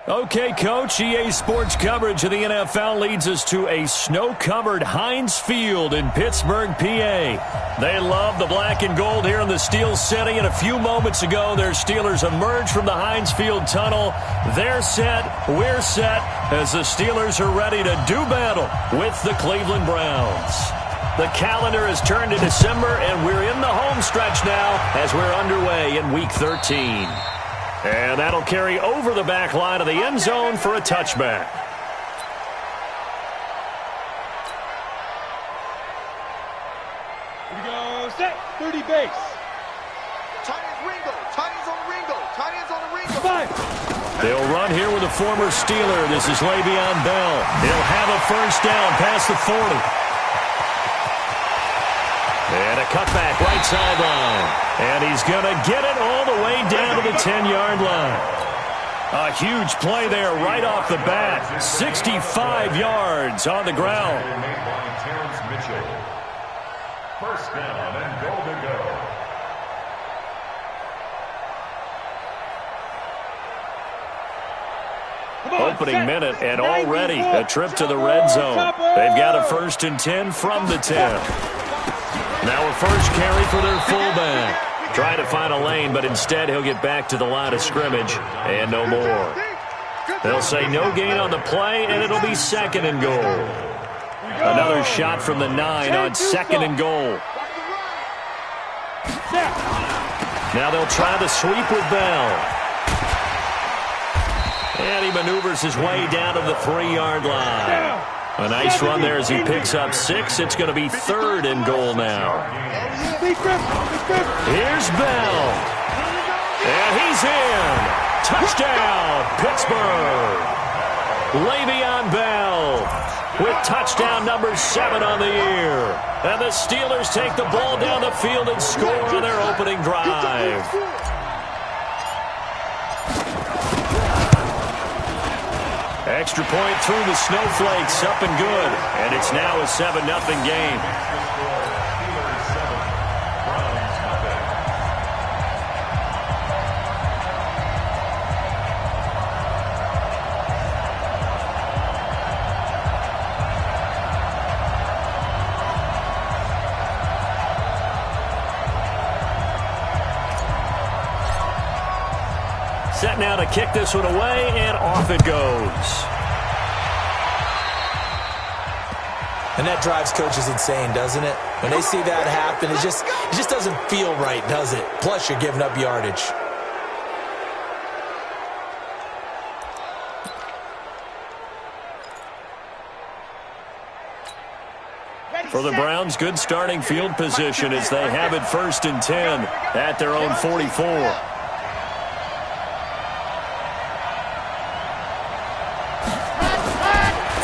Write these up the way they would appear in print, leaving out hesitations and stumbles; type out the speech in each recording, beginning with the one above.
Okay, Coach, EA Sports coverage of the NFL leads us to a snow-covered Heinz Field in Pittsburgh, PA. They love the black and gold here in the Steel City, and a few moments ago, their Steelers emerged from the Heinz Field tunnel. They're set, we're set, as the Steelers are ready to do battle with the Cleveland Browns. The calendar has turned to December, and we're in the home stretch now as we're underway in Week 13. And that'll carry over the back line of the end zone for a touchback. Here we go, set, 30 base. Tight ends Ringo, tight ends on the Ringo, tight ends on the Ringo. 5. They'll run here with a former Steeler. This is Le'Veon Bell. He'll have a first down past the 40. And a cutback right sideline. And he's going to get it all the way down to the 10-yard line. A huge play there right off the bat. 65 yards on the ground. First down and goal to go. Opening minute and already a trip to the red zone. They've got a 1st and 10 from the 10. Now a first carry for their fullback. Trying to find a lane, but instead he'll get back to the line of scrimmage and no more. They'll say no gain on the play, and it'll be 2nd and goal. Another shot from the 9 on 2nd and goal. Now they'll try the sweep with Bell. And he maneuvers his way down to the 3-yard line. A nice run there as he picks up 6. It's going to be 3rd and goal now. Here's Bell. And he's in. Touchdown, Pittsburgh. Le'Veon Bell with touchdown number 7 on the year. And the Steelers take the ball down the field and score on their opening drive. Extra point through the snowflakes, up and good. And it's now a 7-0 game. Set now to kick this one away, and off it goes. And that drives coaches insane, doesn't it? When they see that happen, it just doesn't feel right, does it? Plus, you're giving up yardage. For the Browns, good starting field position as they have it 1st and 10 at their own 44.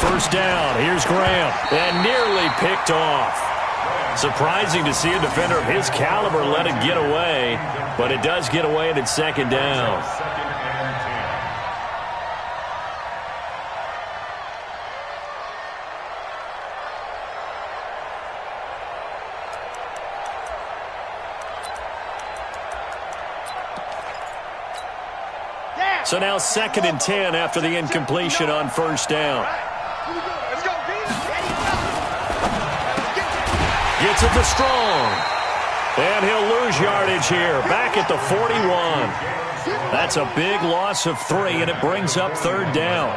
First down, here's Graham, and nearly picked off. Surprising to see a defender of his caliber let it get away, but it does get away and it's 2nd down. So now 2nd and 10 after the incompletion on first down. Gets it to Strong. And he'll lose yardage here. Back at the 41. That's a big loss of 3, and it brings up 3rd down.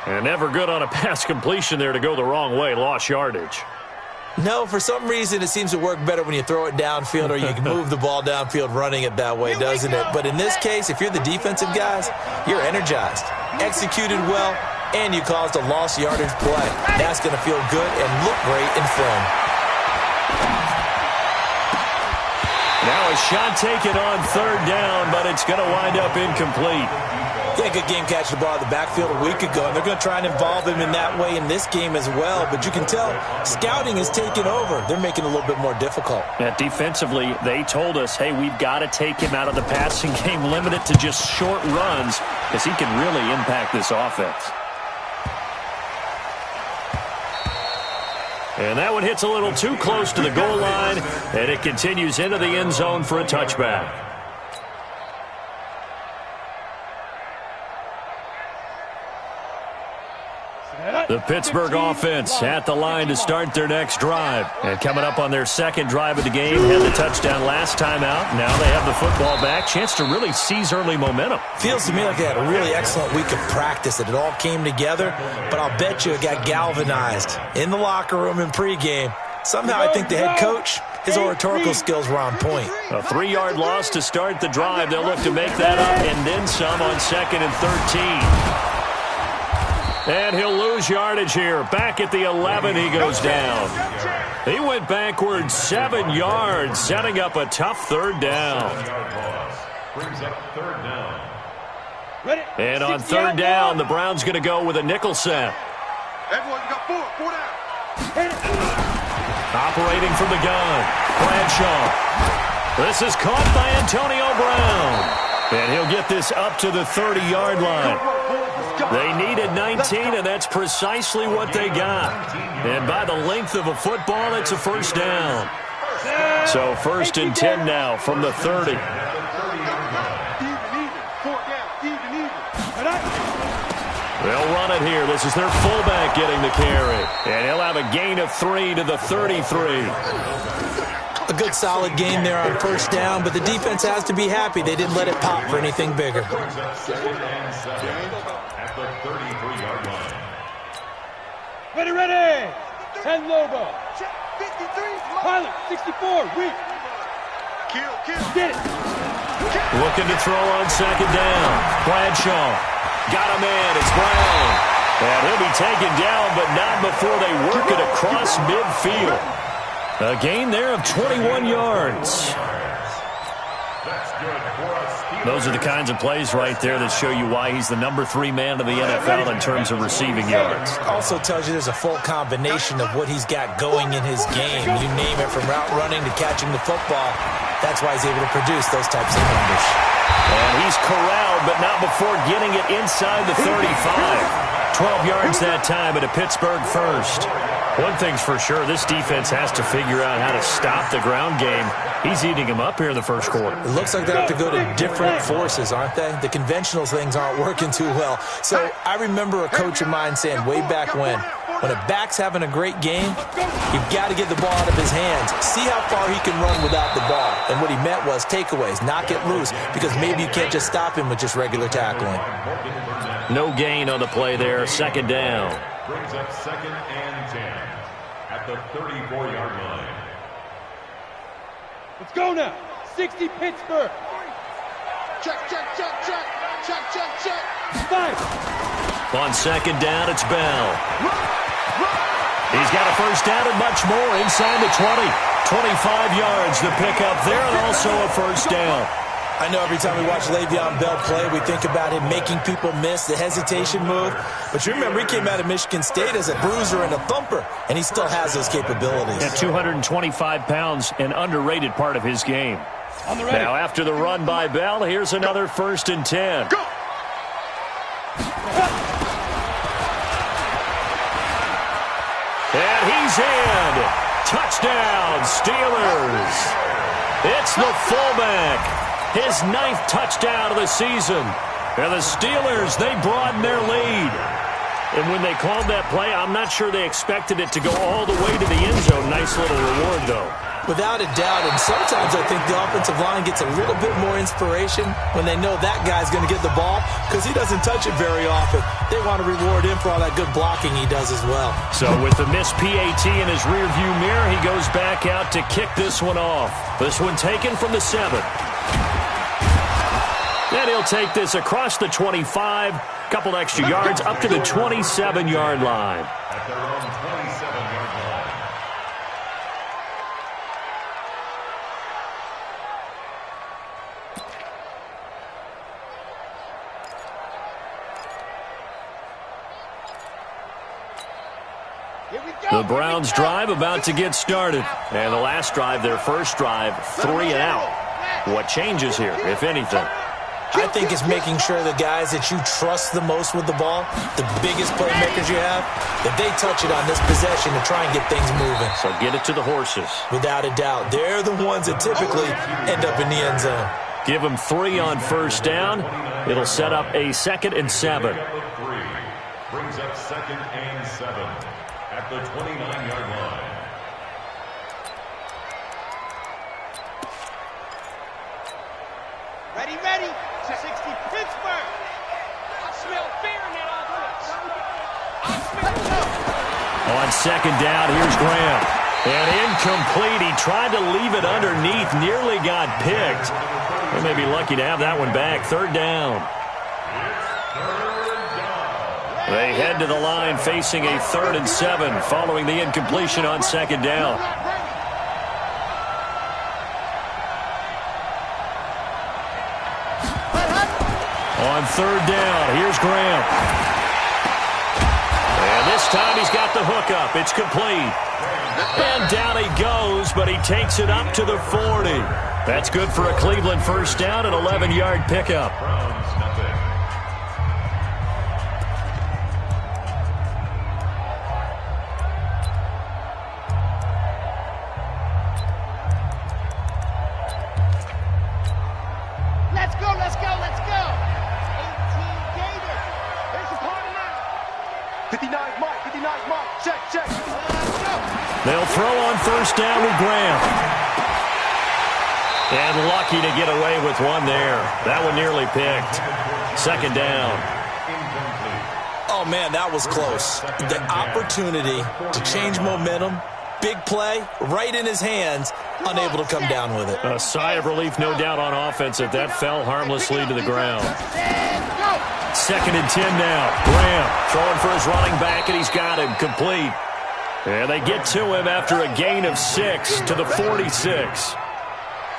And never good on a pass completion there to go the wrong way. Lost yardage. No, for some reason it seems to work better when you throw it downfield or you can move the ball downfield running it that way, doesn't it? But in this case, if you're the defensive guys, you're energized, executed well, and you caused a lost yardage play. That's going to feel good and look great in film. Now a shot taken on 3rd down, but it's going to wind up incomplete. Yeah, good game catching the ball in the backfield a week ago, and they're going to try and involve him in that way in this game as well. But you can tell scouting is taking over. They're making it a little bit more difficult. Yeah, defensively, they told us, hey, we've got to take him out of the passing game, limit it to just short runs, because he can really impact this offense. And that one hits a little too close to the goal line, and it continues into the end zone for a touchback. The Pittsburgh offense at the line to start their next drive. And coming up on their second drive of the game, had the touchdown last time out. Now they have the football back. Chance to really seize early momentum. Feels to me like they had a really excellent week of practice, that it all came together. But I'll bet you it got galvanized in the locker room in pregame. Somehow I think the head coach, his oratorical skills were on point. A 3-yard loss to start the drive. They'll look to make that up and then some on 2nd and 13. And he'll lose yardage here. Back at the 11, he goes down. He went backwards 7 yards, setting up a tough third down. Brings up third down. And on third down, the Browns going to go with a nickel set. Everyone, you got 4 down. Operating from the gun, Bradshaw. This is caught by Antonio Brown. And he'll get this up to the 30-yard line. They needed 19, and that's precisely what they got. And by the length of a football, it's a first down. So 1st and 10 now from the 30. They'll run it here. This is their fullback getting the carry. And he'll have a gain of 3 to the 33. A good solid game there on first down, but the defense has to be happy they didn't let it pop for anything bigger. Ready. 10 logo. Pilot, 64, weak. Kill. Get it. Looking to throw on 2nd down. Bradshaw. Got a man. It's Brown. And he'll be taken down, but not before they work it across midfield. A gain there of 21 yards. Those are the kinds of plays right there that show you why he's the number 3 man of the NFL in terms of receiving yards. Also tells you there's a full combination of what he's got going in his game. You name it, from route running to catching the football. That's why he's able to produce those types of numbers. And he's corralled, but not before getting it inside the 35. 12 yards that time, and a Pittsburgh first. One thing's for sure, this defense has to figure out how to stop the ground game. He's eating them up here in the first quarter. It looks like they have to go to different forces, aren't they? The conventional things aren't working too well. So I remember a coach of mine saying way back when a back's having a great game, you've got to get the ball out of his hands. See how far he can run without the ball. And what he meant was takeaways, knock it loose, because maybe you can't just stop him with just regular tackling. No gain on the play there, 2nd down. Brings up 2nd and 10 at the 34-yard line. Let's go now. 60 Pittsburgh. Check. 5. On 2nd down, it's Bell. He's got a first down and much more inside the 20. 25 yards to pick up there, and also a first down. I know every time we watch Le'Veon Bell play, we think about him making people miss, the hesitation move. But you remember, he came out of Michigan State as a bruiser and a thumper, and he still has those capabilities. At 225 pounds, an underrated part of his game. Now, after the run by Bell, here's another 1st and 10. Go. And he's in. Touchdown, Steelers. It's the fullback. His 9th touchdown of the season. And the Steelers, they broaden their lead. And when they called that play, I'm not sure they expected it to go all the way to the end zone. Nice little reward, though. Without a doubt, and sometimes I think the offensive line gets a little bit more inspiration when they know that guy's going to get the ball, because he doesn't touch it very often. They want to reward him for all that good blocking he does as well. So with the missed PAT in his rearview mirror, he goes back out to kick this one off. This one taken from the 7. Then he'll take this across the 25, couple extra yards up to the 27-yard line. At their own 27-yard line. The Browns drive about to get started. And the last drive, their first drive, 3 and out. What changes here, if anything? I think it's making sure the guys that you trust the most with the ball, the biggest playmakers you have, that they touch it on this possession to try and get things moving. So get it to the horses. Without a doubt. They're the ones that typically end up in the end zone. Give them 3 on first down. It'll set up a 2nd and 7. brings up 2nd and 7 at the 29-yard line. Ready. 60 Pittsburgh. I smell fear in that offense. On 2nd down, here's Graham. And incomplete. He tried to leave it underneath. Nearly got picked. They may be lucky to have that one back. 3rd down. They head to the line facing a 3rd and 7 following the incompletion on 2nd down. On 3rd down, here's Graham. And this time he's got the hook up. It's complete. And down he goes, but he takes it up to the 40. That's good for a Cleveland 1st down, an 11-yard pickup. Let's go. 18 Gators. There's the party now. 59 Mike. Check. They'll throw on 1st down with Graham. And lucky to get away with one there. That one nearly picked. 2nd down. Oh, man, that was close. The opportunity to change momentum, big play, right in his hands, unable to come down with it. A sigh of relief, no doubt, on offense if that fell harmlessly to the ground. 2nd and 10 now. Graham throwing for his running back, and he's got him complete. And they get to him after a gain of 6 to the 46.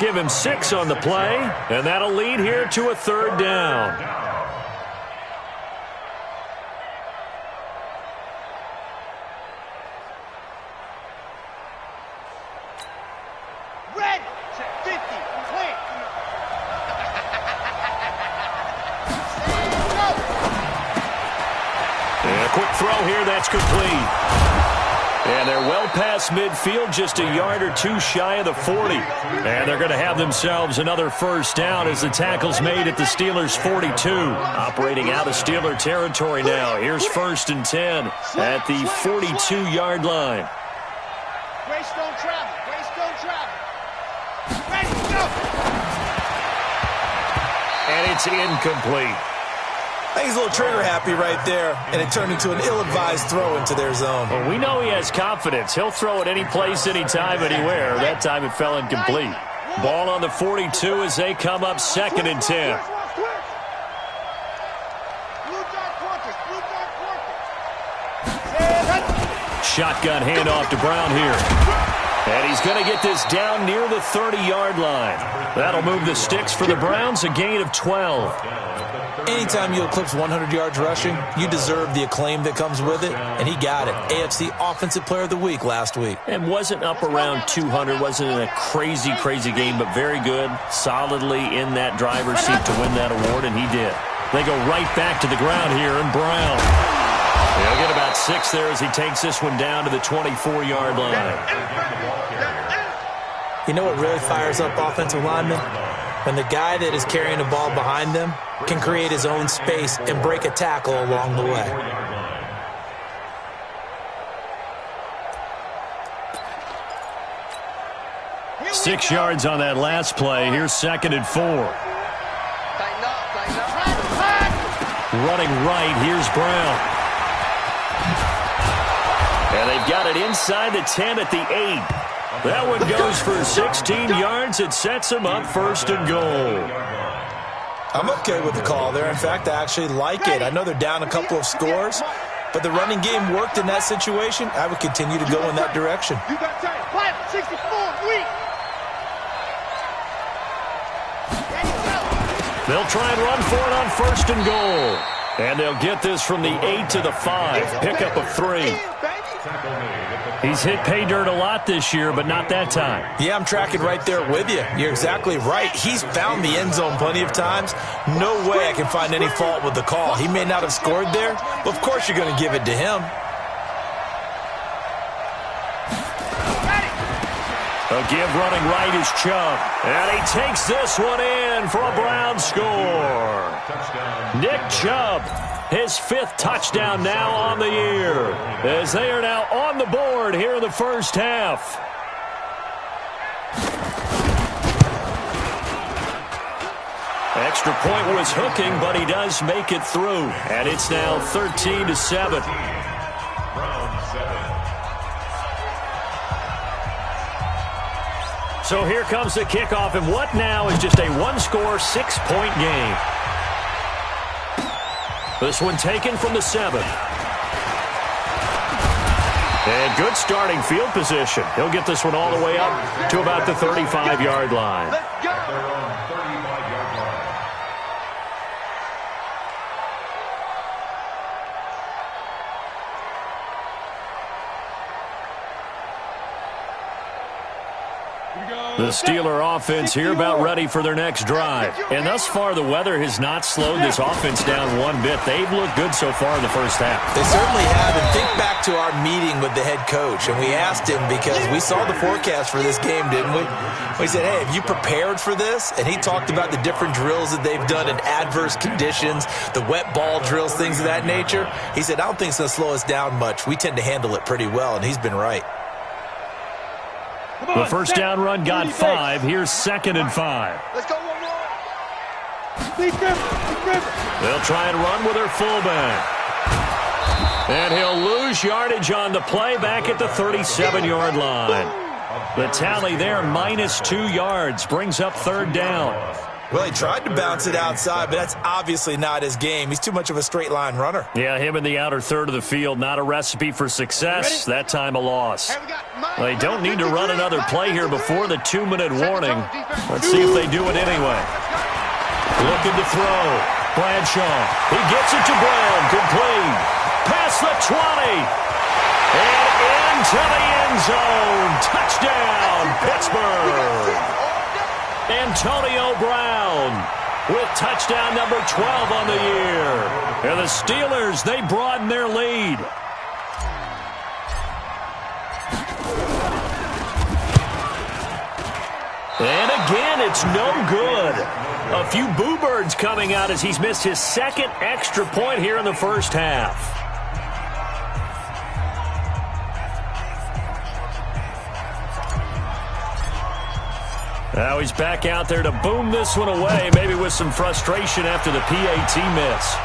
Give him 6 on the play, and that'll lead here to a 3rd down. Red. 50. Clear. And a quick throw here, that's complete. And they're well past midfield, just a yard or two shy of the 40. And they're going to have themselves another 1st down as the tackle's made at the Steelers' 42. Operating out of Steeler territory now. Here's 1st and 10 at the 42-yard line. Greystone travel. Ready, go. And it's incomplete. I think he's a little trigger happy right there, and it turned into an ill-advised throw into their zone. Well, we know he has confidence. He'll throw it any place, anytime, anywhere. That time it fell incomplete. Ball on the 42 as they come up 2nd and 10. Shotgun handoff to Brown here. And he's going to get this down near the 30-yard line. That'll move the sticks for the Browns, a gain of 12. Anytime you eclipse 100 yards rushing, you deserve the acclaim that comes with it, and he got it. AFC Offensive Player of the Week last week. And wasn't up around 200, wasn't in a crazy game, but very good, solidly in that driver's seat to win that award, and he did. They go right back to the ground here, and Brown. He'll get about 6 there as he takes this one down to the 24-yard line. You know what really fires up offensive linemen? When the guy that is carrying the ball behind them can create his own space and break a tackle along the way. Six yards on that last play. Here's 2nd and 4. Running right, here's Brown. And they've got it inside the 10 at the 8. That one goes for 16 yards. It sets them up 1st and goal. I'm okay with the call there. In fact, I actually like it. I know they're down a couple of scores, but the running game worked in that situation. I would continue to go in that direction. You got time. 64, weak. They'll try and run for it on 1st and goal. And they'll get this from the 8 to the 5. Pickup of 3. He's hit pay dirt a lot this year, but not that time. Yeah, I'm tracking right there with you. You're exactly right. He's found the end zone plenty of times. No way I can find any fault with the call. He may not have scored there, but of course you're going to give it to him. A give running right is Chubb. And he takes this one in for a Brown score. Nick Chubb His 5th touchdown now on the year, as they are now on the board here in the first half. Extra point was hooking, but he does make it through. And it's now 13-7. So here comes the kickoff, and what now is just a one-score, 6-point game. This one taken from the 7. And good starting field position. He'll get this one all the way up to about the 35-yard line. Let's go. The Steeler offense here about ready for their next drive. And thus far, the weather has not slowed this offense down one bit. They've looked good so far in the first half. They certainly have. And think back to our meeting with the head coach. And we asked him, because we saw the forecast for this game, didn't we? We said, hey, have you prepared for this? And he talked about the different drills that they've done in adverse conditions, the wet ball drills, things of that nature. He said, I don't think it's going to slow us down much. We tend to handle it pretty well, and he's been right. The first down run got 5. Here's 2nd and 5. Let's go one more. They'll try and run with their fullback. And he'll lose yardage on the play back at the 37-yard line. The tally there, -2 yards, brings up 3rd down. Well, he tried to bounce it outside, but that's obviously not his game. He's too much of a straight-line runner. Yeah, him in the outer third of the field, not a recipe for success. That time a loss. They don't need to run another play here before the 2-minute warning. Let's see if they do it anyway. Looking to throw. Bradshaw. He gets it to Brown. Complete. Past the 20. And into the end zone. Touchdown, Pittsburgh. Antonio Brown with touchdown number 12 on the year. And the Steelers, they broaden their lead. And again, it's no good. A few boo birds coming out as he's missed his 2nd extra point here in the first half. Now he's back out there to boom this one away, maybe with some frustration after the PAT miss.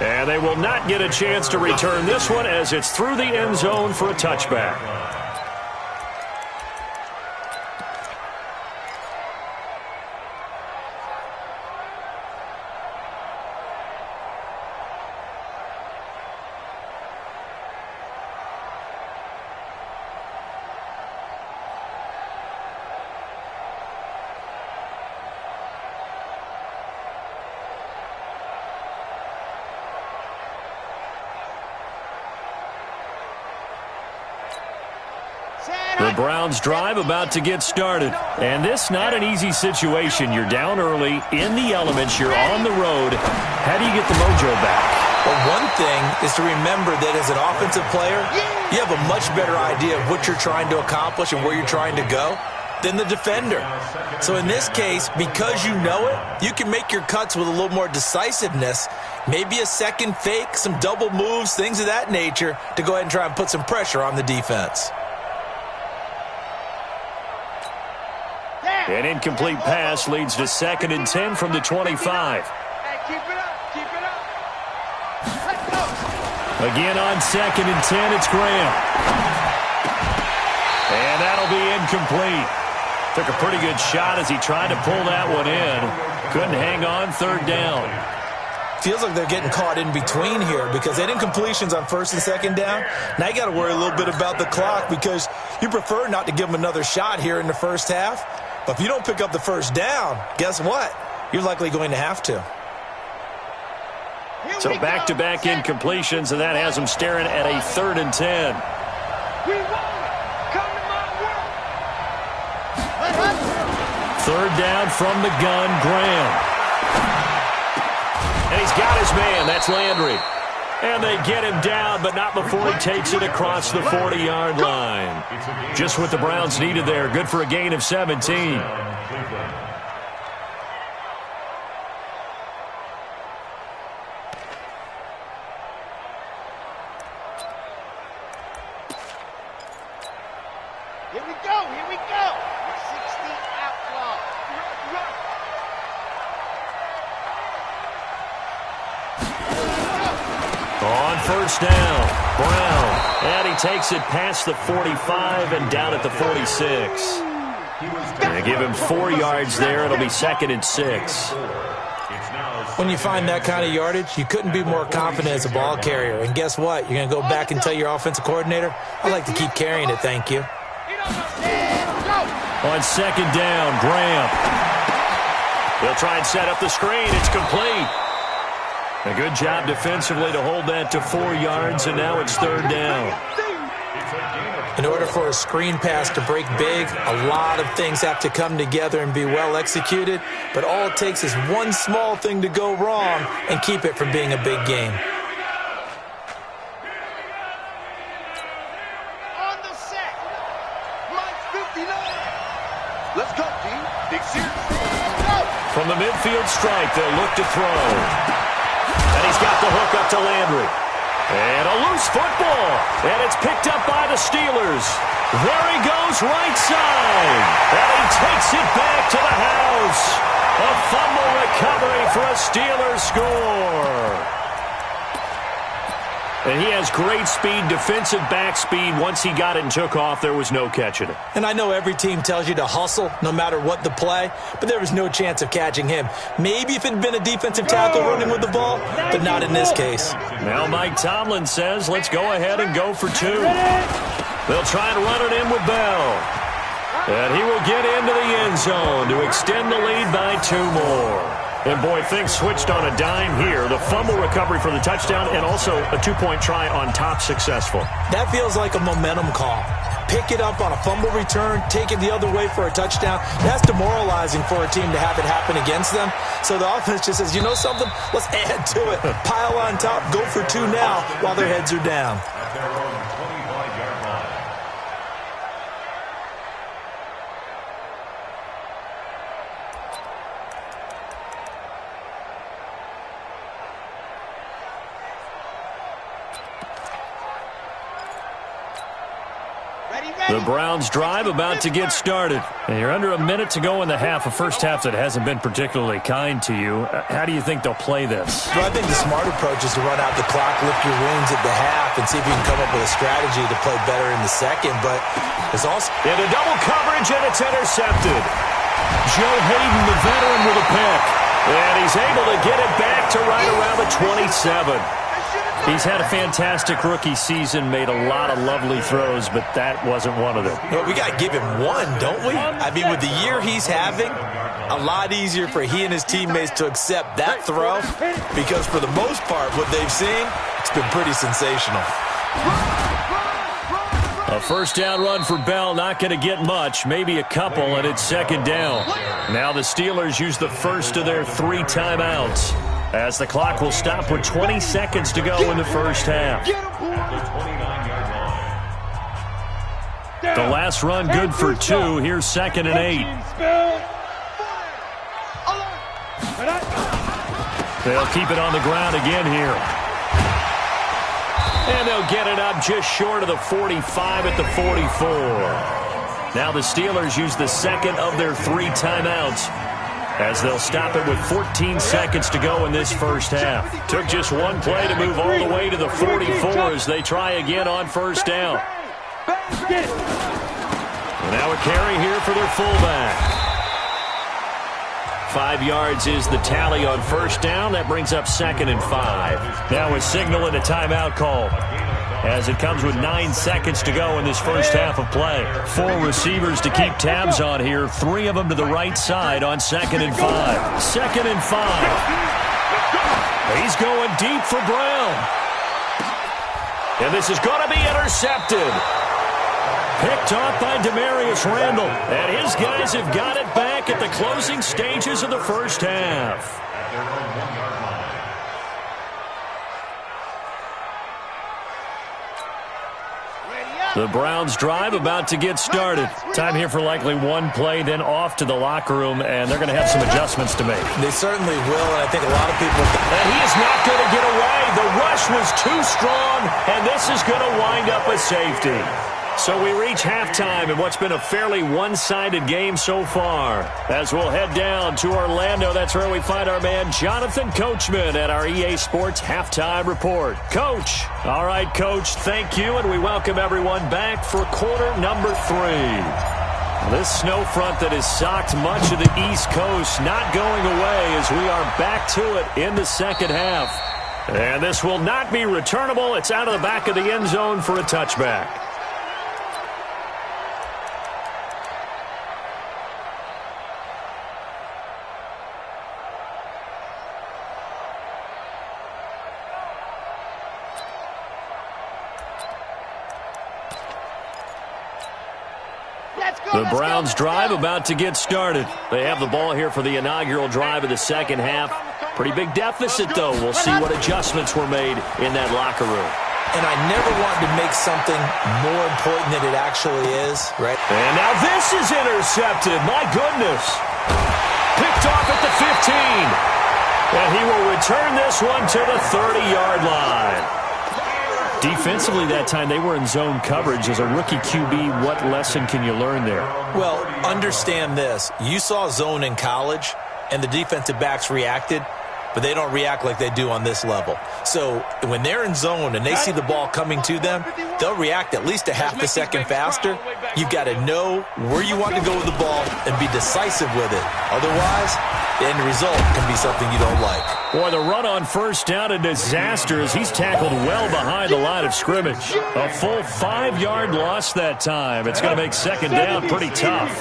And they will not get a chance to return this one as it's through the end zone for a touchback. The Browns drive about to get started. And this not an easy situation. You're down early, in the elements, you're on the road. How do you get the mojo back? Well, one thing is to remember that as an offensive player, you have a much better idea of what you're trying to accomplish and where you're trying to go than the defender. So in this case, because you know it, you can make your cuts with a little more decisiveness, maybe a second fake, some double moves, things of that nature, to go ahead and try and put some pressure on the defense. An incomplete pass leads to 2nd and 10 from the 25. Hey, keep it up, keep it up. Let's go. Again on 2nd and 10, it's Graham. And that'll be incomplete. Took a pretty good shot as he tried to pull that one in. Couldn't hang on, 3rd down. Feels like they're getting caught in between here because they had incompletions on 1st and 2nd down. Now you got to worry a little bit about the clock because you prefer not to give them another shot here in the first half. But if you don't pick up the 1st down, guess what? You're likely going to have to. So back-to-back incompletions, and that has them staring at a 3rd and 10. We want it. Come to my world. 3rd down from the gun, Graham. And he's got his man. That's Landry. And they get him down, but not before he takes it across the 40-yard line. Just what the Browns needed there. Good for a gain of 17. Here we go, here we go. 60 outlaw. On first down, Brown. And he takes it past the 45 and down at the 46. They give him 4 yards there. It'll be 2nd and 6. When you find that kind of yardage, you couldn't be more confident as a ball carrier. And guess what? You're going to go back and tell your offensive coordinator, I'd like to keep carrying it, thank you. On 2nd down, Graham. They'll try and set up the screen. It's complete. A good job defensively to hold that to 4 yards, and now it's 3rd down. In order for a screen pass to break big, a lot of things have to come together and be well executed, but all it takes is one small thing to go wrong and keep it from being a big game. On the set. Mike 59. Let's go, D. Big series. From the midfield stripe, they'll look to throw. And he's got the hook up to Landry. And a loose football. And it's picked up by the Steelers. There he goes, right side. And he takes it back to the house. A fumble recovery for a Steelers score. And he has great speed, defensive back speed. Once he got it and took off, there was no catching it. And I know every team tells you to hustle no matter what the play, but there was no chance of catching him. Maybe if it had been a defensive tackle running with the ball, but not in this case. Now Mike Tomlin says, let's go ahead and go for 2. They'll try to run it in with Bell. And he will get into the end zone to extend the lead by 2 more. And, boy, things switched on a dime here. The fumble recovery for the touchdown and also a 2-point try on top successful. That feels like a momentum call. Pick it up on a fumble return, take it the other way for a touchdown. That's demoralizing for a team to have it happen against them. So the offense just says, you know something? Let's add to it. Pile on top, go for 2 now while their heads are down. The Browns drive about to get started. And you're under a minute to go in the half, a first half that hasn't been particularly kind to you. How do you think they'll play this? Well, I think the smart approach is to run out the clock, lick your wounds at the half, and see if you can come up with a strategy to play better in the second. But it's also... Into double coverage, and it's intercepted. Joe Hayden, the veteran, with a pick. And he's able to get it back to right around the 27. He's had a fantastic rookie season, made a lot of lovely throws, but that wasn't one of them. Well, we got to give him one, don't we? I mean, with the year he's having, a lot easier for he and his teammates to accept that throw because for the most part, what they've seen, it's been pretty sensational. A first down run for Bell, not going to get much, maybe a couple, and it's 2nd down. Now the Steelers use the first of their 3 timeouts, as the clock will stop with 20 seconds to go in the first half. The last run good for 2. Here's 2nd and 8. They'll keep it on the ground again here. And they'll get it up just short of the 45 at the 44. Now the Steelers use the second of their 3 timeouts, as they'll stop it with 14 seconds to go in this first half. Took just one play to move all the way to the 44 as they try again on first down. And now a carry here for their fullback. 5 yards is the tally on first down. That brings up 2nd and 5. Now a signal and a timeout call, as it comes with 9 seconds to go in this first half of play. 4 receivers to keep tabs on here. 3 of them to the right side on 2nd and 5. 2nd and 5. He's going deep for Brown. And this is going to be intercepted. Picked off by Demarius Randall. And his guys have got it back at the closing stages of the first half. The Browns drive about to get started. Time here for likely one play, then off to the locker room, and they're going to have some adjustments to make. They certainly will, and I think a lot of people... And he is not going to get away. The rush was too strong, and this is going to wind up a safety. So we reach halftime in what's been a fairly one-sided game so far. As we'll head down to Orlando, that's where we find our man Jonathan Coachman at our EA Sports Halftime Report. Coach. All right, Coach, thank you, and we welcome everyone back for quarter number 3. This snow front that has socked much of the East Coast not going away as we are back to it in the second half. And this will not be returnable. It's out of the back of the end zone for a touchback. The Browns drive about to get started. They have the ball here for the inaugural drive of the second half. Pretty big deficit, though. We'll see what adjustments were made in that locker room. And I never wanted to make something more important than it actually is, right? And now this is intercepted. My goodness. Picked off at the 15. And he will return this one to the 30-yard line. Defensively that time, they were in zone coverage. As a rookie QB, what lesson can you learn there? Well, understand this. You saw zone in college, and the defensive backs reacted, but they don't react like they do on this level. So when they're in zone and they see the ball coming to them, they'll react at least a half a second faster. You've got to know where you want to go with the ball and be decisive with it. Otherwise, the end result can be something you don't like. Boy, the run on first down, a disaster as he's tackled well behind the line of scrimmage. A full 5-yard loss that time. It's going to make second down pretty tough.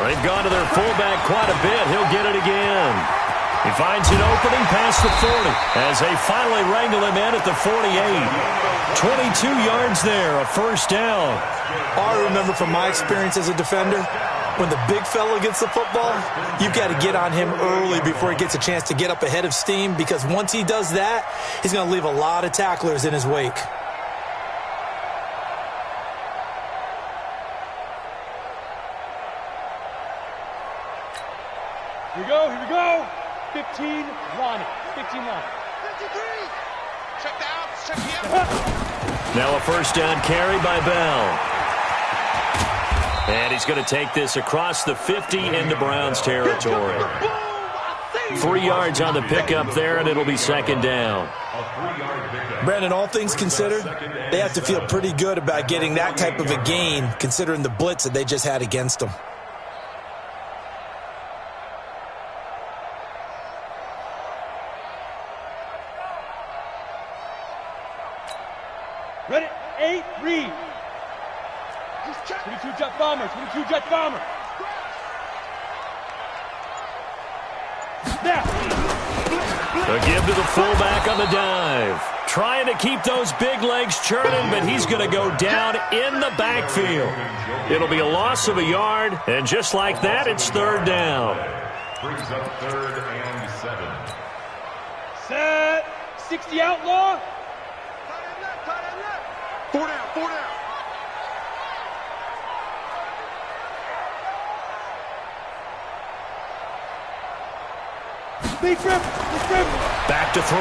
They've gone to their fullback quite a bit. He'll get it again. He finds an opening past the 40 as they finally wrangle him in at the 48. 22 yards there, a first down. All I remember from my experience as a defender, when the big fella gets the football, you've got to get on him early before he gets a chance to get up ahead of steam, because once he does that, he's going to leave a lot of tacklers in his wake. Here we go, here we go. 15 line. 15 line. 53. Check the outs, check the outs. Now a first down carry by Bell. And he's going to take this across the 50 into Browns territory. 3 yards on the pickup there, and it'll be second down. Brandon, all things considered, they have to feel pretty good about getting that type of a gain, considering the blitz that they just had against them. Ready? 8, read. 22 jet bomber, 22 jet bomber. Now. A give to the fullback on the dive. Trying to keep those big legs churning, but he's going to go down in the backfield. It'll be a loss of a yard, and just like that, it's third down. Brings up 3rd and 7. Set. 60 outlaw. 4 down, 4 down. Big grip. Back to throw.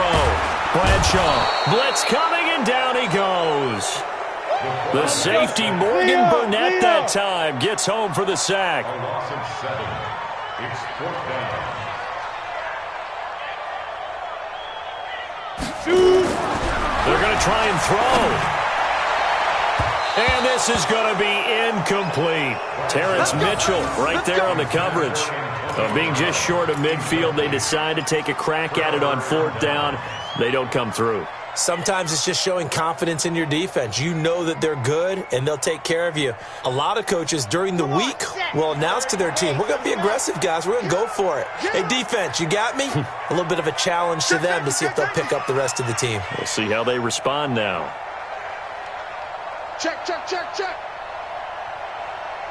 Bradshaw. Blitz coming, and down he goes. The safety, Morgan Burnett, that time gets home for the sack. A loss of 7. It's 4th down. Shoot. They're going to try and throw. And this is going to be incomplete. Terrence Mitchell right there on the coverage. Being just short of midfield, they decide to take a crack at it on 4th down. They don't come through. Sometimes it's just showing confidence in your defense. You know that they're good, and they'll take care of you. A lot of coaches during the week will announce to their team, we're going to be aggressive, guys. We're going to go for it. Hey, defense, you got me? A little bit of a challenge to them to see if they'll pick up the rest of the team. We'll see how they respond now. Check, check, check, check.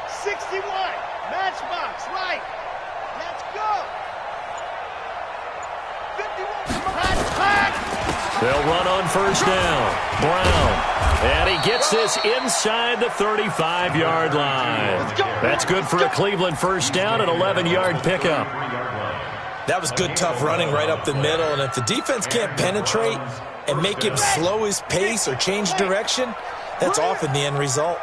61. Matchbox, right. Let's go. 51. They'll run on first down. Brown. And he gets this inside the 35-yard line. That's good for a Cleveland first down, an 11-yard pickup. That was good, tough running right up the middle. And if the defense can't penetrate, and make him slow his pace or change direction, that's often the end result.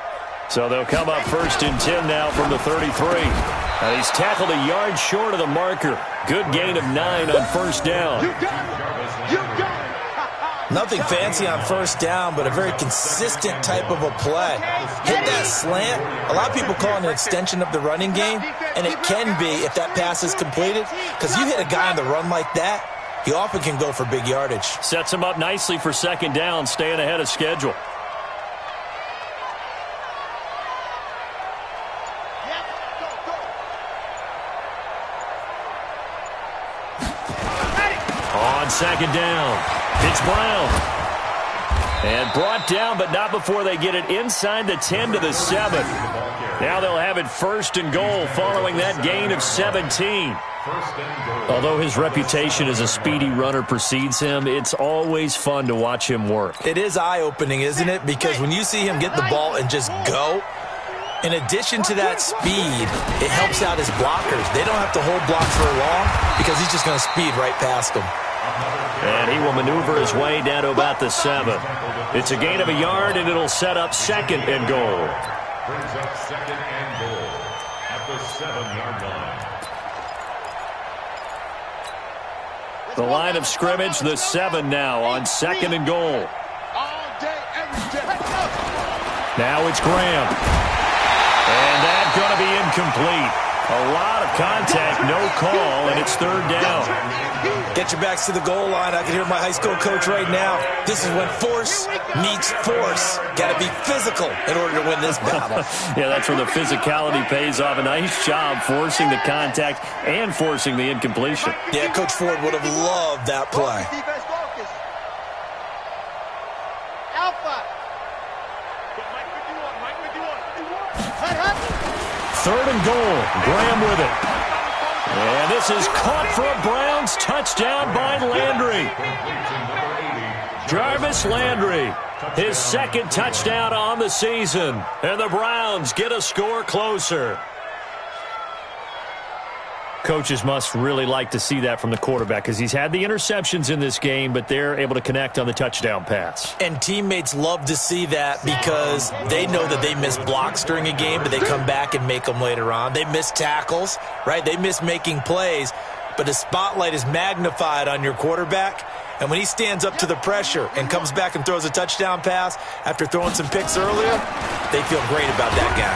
So they'll come up 1st and 10 now from the 33. And he's tackled a yard short of the marker. Good gain of 9 on 1st down. You got it. You got it. Nothing fancy on 1st down, but a very consistent type of a play. Hit that slant. A lot of people call it an extension of the running game, and it can be if that pass is completed, because you hit a guy on the run like that, he often can go for big yardage. Sets him up nicely for 2nd down, staying ahead of schedule. On 2nd down, it's Brown. And brought down, but not before they get it inside the 10 to the 7. Now they'll have it 1st and goal following that gain of 17. Although his reputation as a speedy runner precedes him, it's always fun to watch him work. It is eye-opening, isn't it? Because when you see him get the ball and just go, in addition to that speed, it helps out his blockers. They don't have to hold blocks very long because he's just going to speed right past them. And he will maneuver his way down to about the 7. It's a gain of a yard, and it'll set up 2nd and goal. Brings up 2nd and goal at the 7-yard line. The line of scrimmage, the 7 now on 2nd and goal. All day, every day. Now it's Graham. And that's going to be incomplete. A lot of contact, no call, and it's 3rd down. Get your backs to the goal line. I can hear my high school coach right now. This is when force meets force. Got to be physical in order to win this battle. Yeah, that's where the physicality pays off. A nice job forcing the contact and forcing the incompletion. Yeah, Coach Ford would have loved that play. Defense focus. Alpha. 3rd and goal. Graham with it. And this is caught for a Browns touchdown by Landry. Jarvis Landry, his 2nd touchdown on the season. And the Browns get a score closer. Coaches must really like to see that from the quarterback because he's had the interceptions in this game, but they're able to connect on the touchdown pass. And teammates love to see that because they know that they miss blocks during a game, but they come back and make them later on. They miss tackles, right? They miss making plays, but the spotlight is magnified on your quarterback. And when he stands up to the pressure and comes back and throws a touchdown pass after throwing some picks earlier, they feel great about that guy.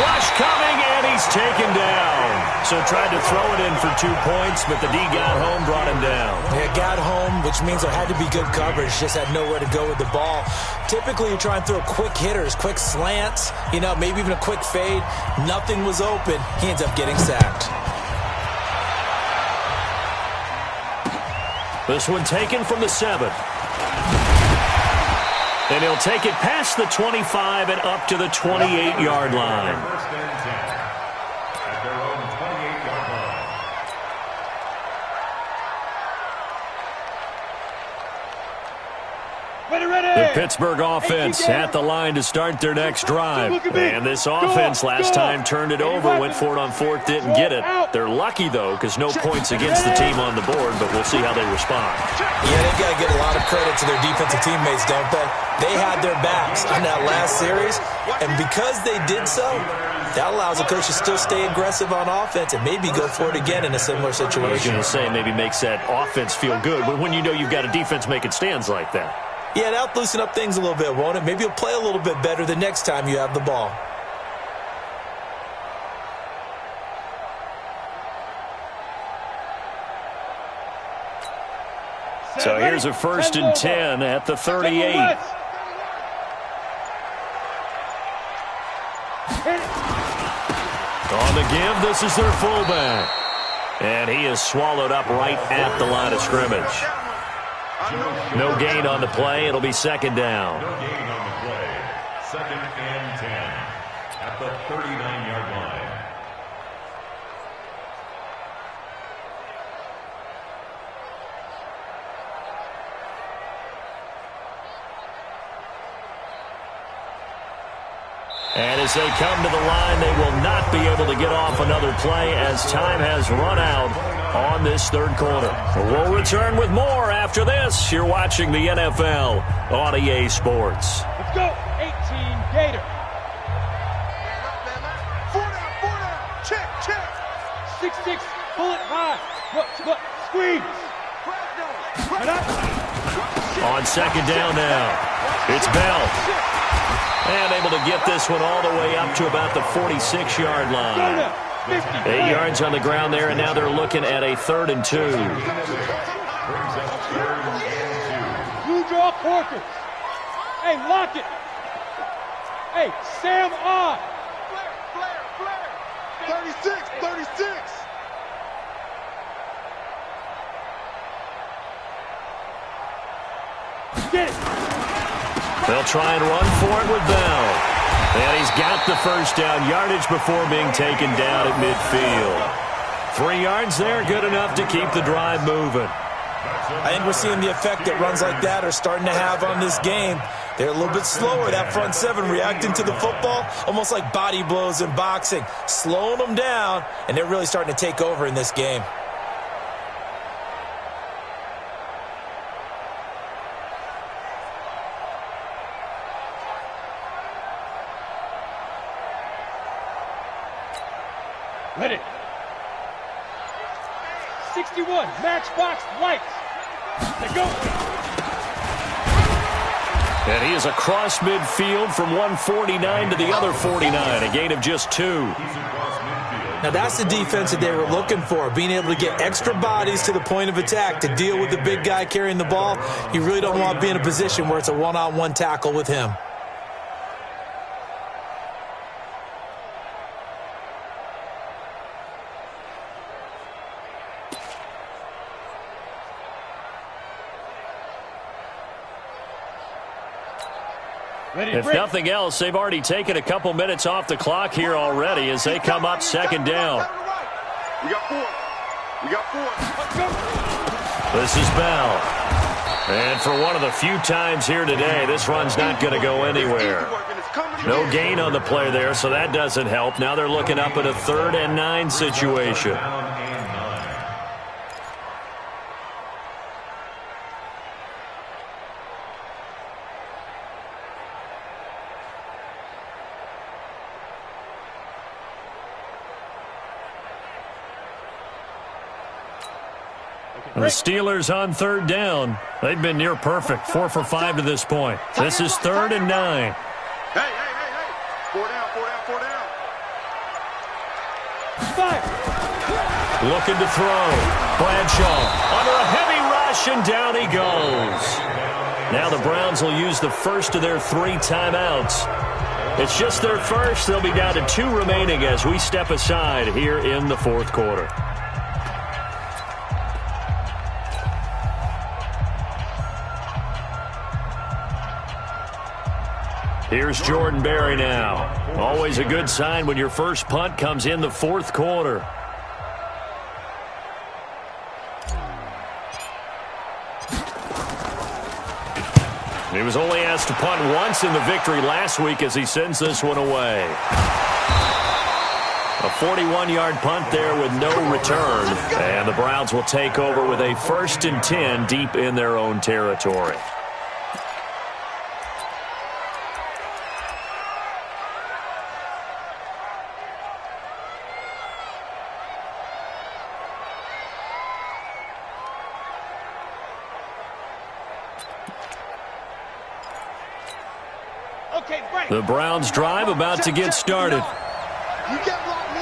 Rush coming, and he's taken down. So tried to throw it in for 2 points, but the D got home, brought him down. Yeah, got home, which means there had to be good coverage. Just had nowhere to go with the ball. Typically, you try and throw quick hitters, quick slants, maybe even a quick fade. Nothing was open. He ends up getting sacked. This one taken from the 7. And he'll take it past the 25 and up to the 28-yard line. 1st and 10 at their own 28-yard line. The Pittsburgh offense at the line to start their next drive. And this offense last time turned it over, went for it on 4th, didn't get it. They're lucky, though, because no points against the team on the board, but we'll see how they respond. Yeah, they've got to give a lot of credit to their defensive teammates, don't they? They had their backs on that last series, and because they did so, that allows the coach to still stay aggressive on offense and maybe go for it again in a similar situation. I was going to say maybe makes that offense feel good, but when you know you've got a defense making stands like that. Yeah, that'll loosen up things a little bit, won't it? Maybe you'll play a little bit better the next time you have the ball. So here's a 1st and 10 at the 38. On the give, this is their fullback. And he is swallowed up right at the line of scrimmage. No gain on the play. It'll be 2nd down. No gain on the play. 2nd and 10 at the 39-yard line. And as they come to the line, they will not be able to get off another play as time has run out on this third quarter. We'll return with more after this. You're watching the NFL on EA Sports. Let's go. 18 Gator. Four down. Check. 6-6. Pull it high. Look. Squeeze. Right up. On second down now, it's Bell. And able to get this one all the way up to about the 46-yard line. 8 yards on the ground there, and now they're looking at a 3rd and 2. You draw Porkers. Hey, lock it. Hey, Sam on. Flare. 36. Get it. They'll try and run for it with Bell. And he's got the first down yardage before being taken down at midfield. 3 yards there, good enough to keep the drive moving. I think we're seeing the effect that runs like that are starting to have on this game. They're a little bit slower, that front seven, reacting to the football, almost like body blows in boxing, slowing them down, and they're really starting to take over in this game. Let it. 61, matchbox lights. They go. And he is across midfield from 149 to the other 49, a gain of just 2. Now that's the defense that they were looking for, being able to get extra bodies to the point of attack to deal with the big guy carrying the ball. You really don't want to be in a position where it's a one-on-one tackle with him. If nothing else, they've already taken a couple minutes off the clock here already as they come up second down. We got four. This is Bell. And for one of the few times here today, this run's not going to go anywhere. No gain on the play there, so that doesn't help. Now they're looking up at a 3rd and 9 situation. The Steelers on 3rd down. They've been near perfect, 4 for 5 to this point. This is 3rd and 9. Hey. 4 down. Fire. Looking to throw. Bradshaw under a heavy rush, and down he goes. Now the Browns will use the first of their 3 timeouts. It's just their first. They'll be down to 2 remaining as we step aside here in the 4th quarter. Here's Jordan Berry now. Always a good sign when your first punt comes in the 4th quarter. He was only asked to punt once in the victory last week as he sends this one away. A 41-yard punt there with no return. And the Browns will take over with a 1st and 10 deep in their own territory. The Browns drive about to get started. You can't block me.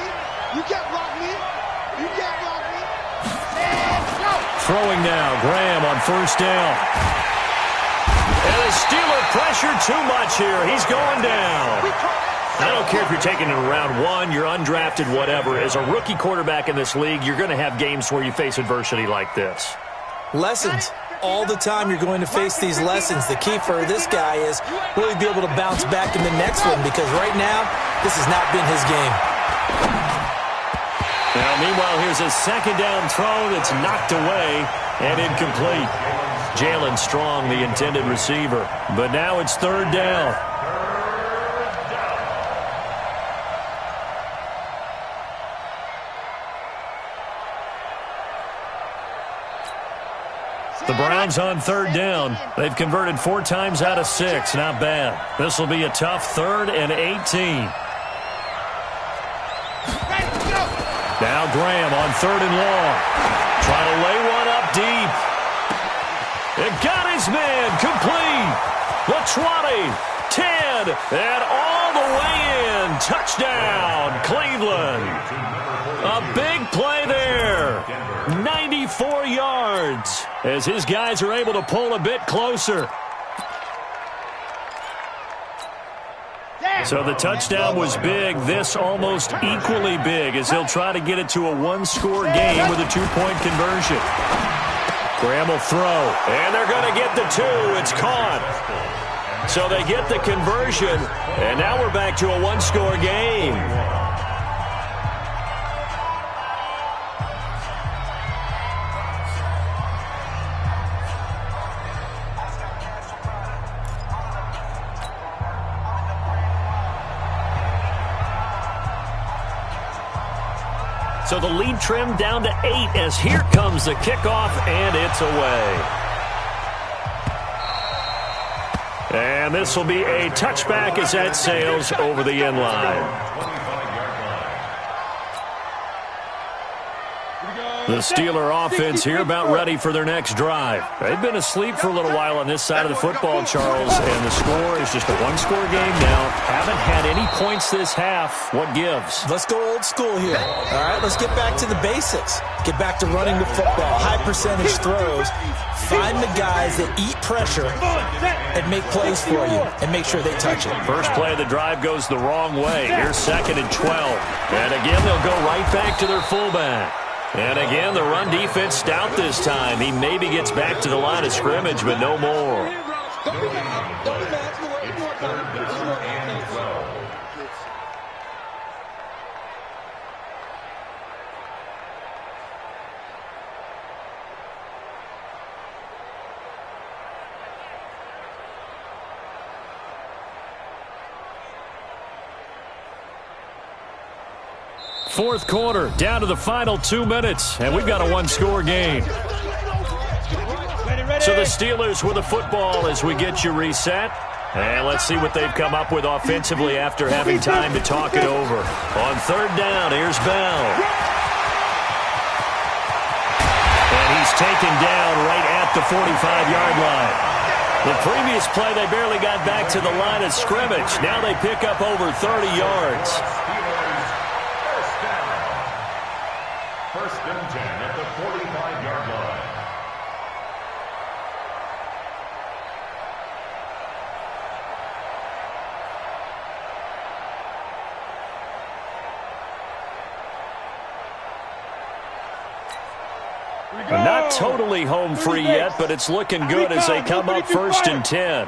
Throwing now, Graham on 1st down. And the Steeler pressure too much here. He's going down. I don't care if you're taking it in round 1, you're undrafted, whatever. As a rookie quarterback in this league, you're going to have games where you face adversity like this. Lessons. All the time you're going to face these lessons. The key for this guy is really be able to bounce back in the next one, because right now, this has not been his game. Now, meanwhile, here's a 2nd down throw that's knocked away and incomplete. Jalen Strong, the intended receiver. But now it's 3rd down. the Browns on third down. They've converted 4 times out of 6. Not bad. This will be a tough 3rd and 18. Now Graham on 3rd and long. Trying to lay one up deep. It got his man complete. The 20, 10, and all the way in. Touchdown, Cleveland. A big play there. 94 yards as his guys are able to pull a bit closer. So the touchdown was big. This almost equally big as he'll try to get it to a 1-score game with a 2-point conversion. Graham will throw, and they're going to get the 2. It's caught. So they get the conversion, and now we're back to a 1-score game. So the lead trimmed down to 8 as here comes the kickoff, and it's away. And this will be a touchback as that sails over the end line. The Steeler offense here about ready for their next drive. They've been asleep for a little while on this side of the football, Charles, and the score is just a 1-score game now. Haven't had any points this half. What gives? Let's go old school here. All right, let's get back to the basics. Get back to running the football, high percentage throws. Find the guys that eat pressure and make plays for you and make sure they touch it. First play of the drive goes the wrong way. Here's 2nd and 12. And again, they'll go right back to their fullback. And again, the run defense stout this time. He maybe gets back to the line of scrimmage, but no more. Fourth quarter, down to the final 2 minutes, and we've got a 1-score game. So the Steelers with the football as we get you reset. And let's see what they've come up with offensively after having time to talk it over. On 3rd down, here's Bell. And he's taken down right at the 45-yard line. The previous play, they barely got back to the line of scrimmage. Now they pick up over 30 yards. First and 10 at the 45-yard line. Not totally home free yet, but it's looking good as they come up 1st and 10.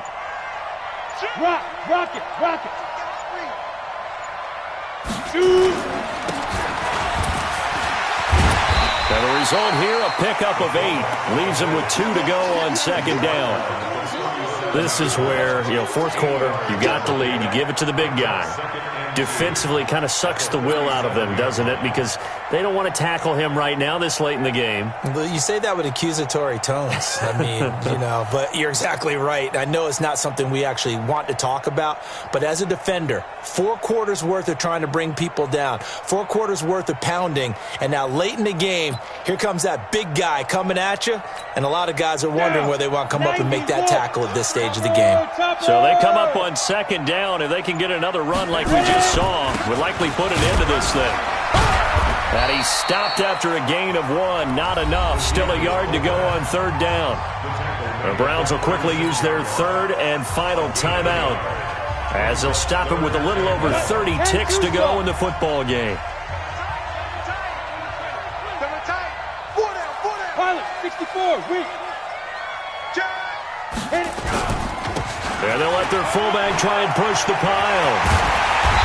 Rock it. Shoot. And the result here, a pickup of 8. Leaves them with 2 to go on 2nd down. This is where, 4th quarter, you got the lead, you give it to the big guy. Defensively kind of sucks the will out of them, doesn't it? Because they don't want to tackle him right now this late in the game. But you say that with accusatory tones. I mean, but you're exactly right. I know it's not something we actually want to talk about, but as a defender, 4 quarters worth of trying to bring people down, 4 quarters worth of pounding, and now late in the game, here comes that big guy coming at you, and a lot of guys are wondering where they want to come up and make that tackle at this stage of the game. So they come up on 2nd down. If they can get another run like we just saw, would likely put an end to this thing. And he stopped after a gain of 1. Not enough. Still a yard to go on 3rd down. The Browns will quickly use their 3rd and final timeout as they'll stop him with a little over 30 ticks to go in the football game. Pilot, 64, weak. And they'll let their fullback try and push the pile.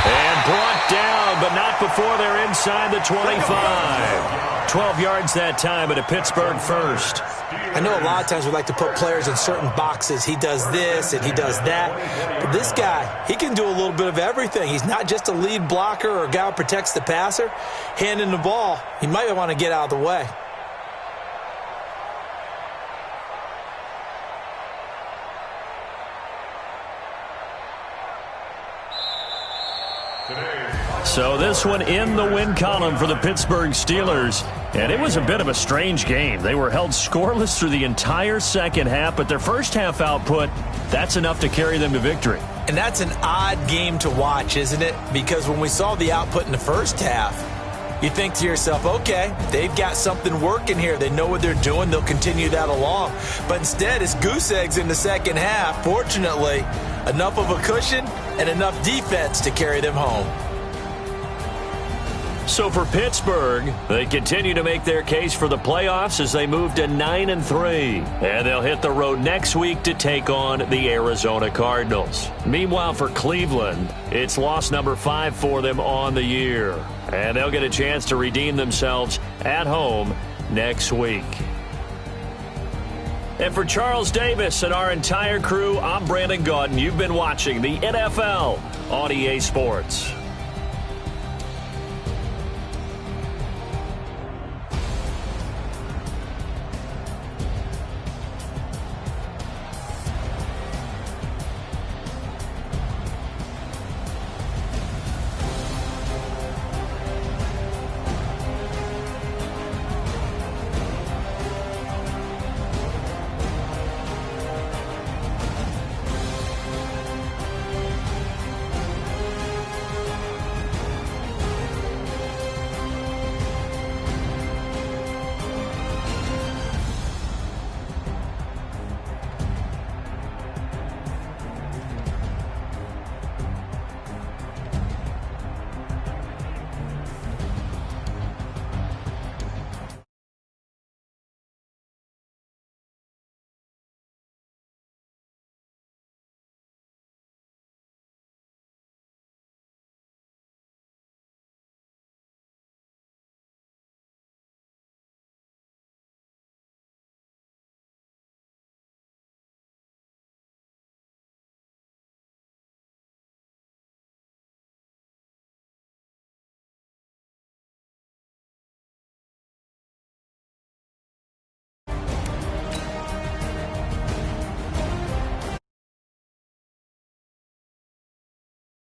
And brought down, but not before they're inside the 25. 12 yards that time at a Pittsburgh first. I know a lot of times we like to put players in certain boxes. He does this and he does that. But this guy, he can do a little bit of everything. He's not just a lead blocker or a guy who protects the passer. Handing the ball, he might want to get out of the way. So this one in the win column for the Pittsburgh Steelers. And it was a bit of a strange game. They were held scoreless through the entire second half, but their first half output, that's enough to carry them to victory. And that's an odd game to watch, isn't it? Because when we saw the output in the first half, you think to yourself, okay, they've got something working here. They know what they're doing. They'll continue that along. But instead, it's goose eggs in the second half. Fortunately, enough of a cushion and enough defense to carry them home. So for Pittsburgh, they continue to make their case for the playoffs as they move to 9-3. And they'll hit the road next week to take on the Arizona Cardinals. Meanwhile, for Cleveland, it's loss number 5 for them on the year. And they'll get a chance to redeem themselves at home next week. And for Charles Davis and our entire crew, I'm Brandon Gaudin. You've been watching the NFL on EA Sports.